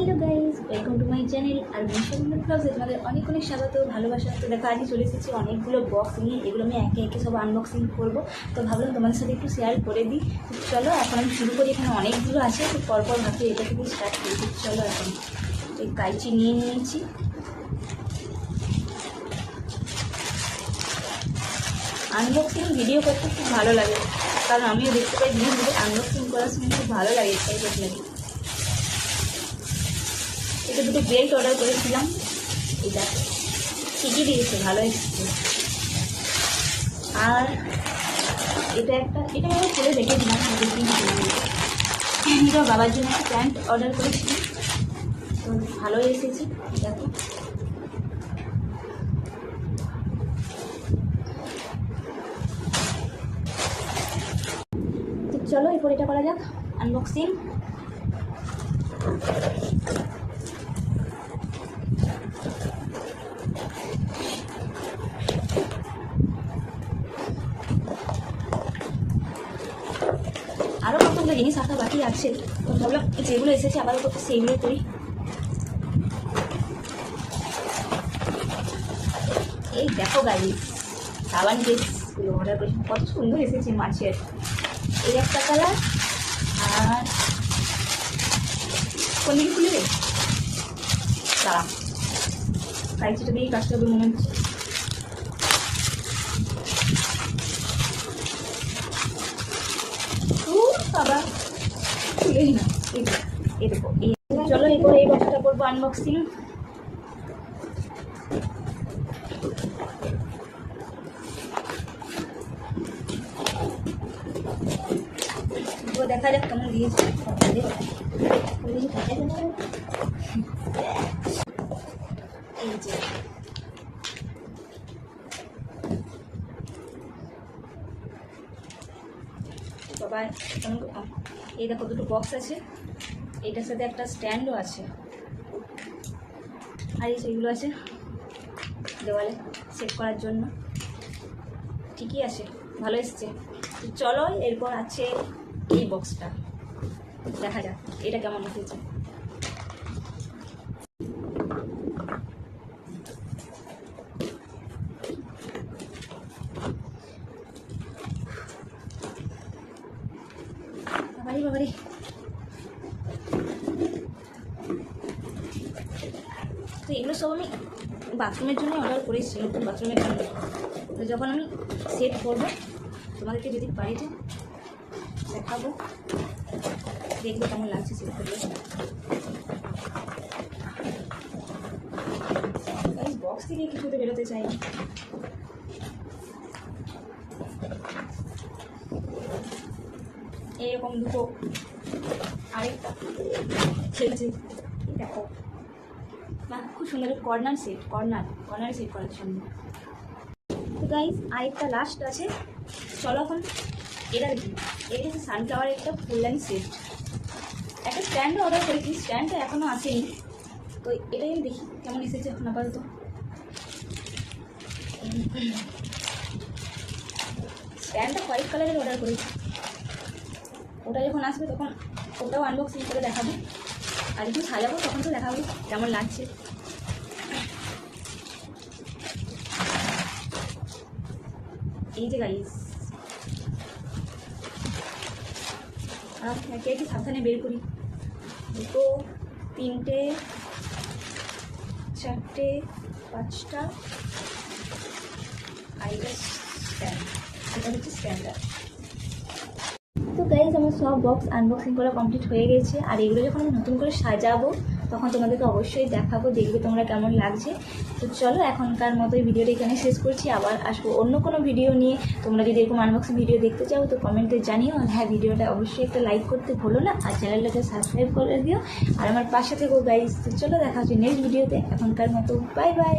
Hello guys, welcome to my channel আর mission ব্লগে তোমাদের অনেক অনেক স্বাগত, ভালোবাসা। তো দেখো, আজকে চলে এসেছি অনেকগুলো বক্স নিয়ে। এগুলো আমি একে একে সব আনবক্সিং করবো। তো ভাবলাম তোমাদের সাথে একটু শেয়ার করে দিই। চলো এখন আমি শুরু করি। এখানে অনেকগুলো আছে, তো পরপর ভাবছি এটা থেকে স্টার্ট করি। চলো এখন এই কাইচি নিয়ে নিয়েছি। আনবক্সিং ভিডিও করতে খুব ভালো লাগে, কারণ আমিও দেখতে পাই জিনিসগুলো আনবক্সিং করার সময় খুব ভালো লাগে। এটাই দেখলে এটা দুটো বেল্ট অর্ডার করেছিলাম, এটা ঠিকই দিয়েছে, ভালো এসেছে। আর এটা আমি খুলে দেখেছিলাম, এটা বাবার জন্য একটা প্যান্ট অর্ডার করেছিলাম, তো ভালোই এসেছে। দেখো, তো চলো এরপর এটা করা যাক আনবক্সিং। আরও কতগুলো জিনিস আসা বাকি আছে, তো ভাবলাম যেগুলো এসেছে আপাতত সেইগুলো করি। এই দেখো গাড়ি সাবান কেসগুলো অর্ডার করেছি, কত সুন্দর এসেছে মাছের। এই একটা কালার, আর কোন দিকে খুলে দাঁড়া, কাইচিটা দিয়েই কাজটা হবে মনে হচ্ছে। বাবা খুলেই না, এরকম। চলো এরপর এই বক্সটা করবো আনবক্সিং। দেখা যাক কেমন দিয়েছে। এই যে বাবা, এই দেখো দুটো বক্স আছে, এইটার সাথে একটা স্ট্যান্ডও আছে, আর এই সেইগুলো আছে দেওয়ালে সেট করার জন্য। ঠিকই আছে, ভালো এসছে। চলো এরপর আছে এই বক্সটা, দেখা যাক এটা কেমন এসেছে। বাবারি বাবারি, তো এগুলো সব আমি বাথরুমের জন্য অর্ডার করেছি, নতুন বাথরুমের জন্য। তো যখন আমি সেট করবো তোমাদেরকে যদি বাড়িতে দেখাবো, দেখবো কেমন লাগছে সেট করলে। বক্স থেকে কিছুতে বেরোতে চাই না। এরকম দুটো, আরেকটা খেলছে, দেখো না, খুব সুন্দর কর্নার সেট, কর্নারে সেট করার জন্য। তো গাইজ আরেকটা লাস্ট আছে, চলো এখন এটা দেখি। এটা হচ্ছে সানফ্লাওয়ারের একটা ফুলদানি সেট। একটা স্ট্যান্ডও অর্ডার করেছি, স্ট্যান্ডটা এখনও আসেনি, তো এটাই আমি দেখি কেমন এসেছে এখন আপাতত। স্ট্যান্ডটা হোয়াইট কালারের অর্ডার করেছি, ওটা যখন আসবে তখন ওটাও আনবক্সিং করে দেখাবো, আর যখন সাজাবো তখন তো দেখাবো কেমন লাগছে। এই যে গাইস, আর একে একে সাবধানে বের করি। দুটো, তিনটে, চারটে, পাঁচটা, আর এটা স্ট্যান্ড, এটা হচ্ছে স্ট্যান্ডার্ড। তো গাইজ আমার সব বক্স আনবক্সিং করা কমপ্লিট হয়ে গেছে, আর এগুলো যখন আমি নতুন করে সাজাবো তখন তোমাদেরকে অবশ্যই দেখাবো, দেখবে তোমরা কেমন লাগছে। তো চলো এখনকার মতো এই ভিডিওটা এখানে শেষ করছি, আবার আসবো অন্য কোনো ভিডিও নিয়ে। তোমরা যদি এরকম আনবক্সিং ভিডিও দেখতে চাও তো কমেন্টে জানিও। আর হ্যাঁ, ভিডিওটা অবশ্যই একটা লাইক করতে ভুলো না, আর চ্যানেলটাকে সাবস্ক্রাইব করে দিও, আর আমার পাশে থেকো গাইজ। তো চলো দেখা হচ্ছে নেক্সট ভিডিওতে, এখনকার মতো বাই বাই।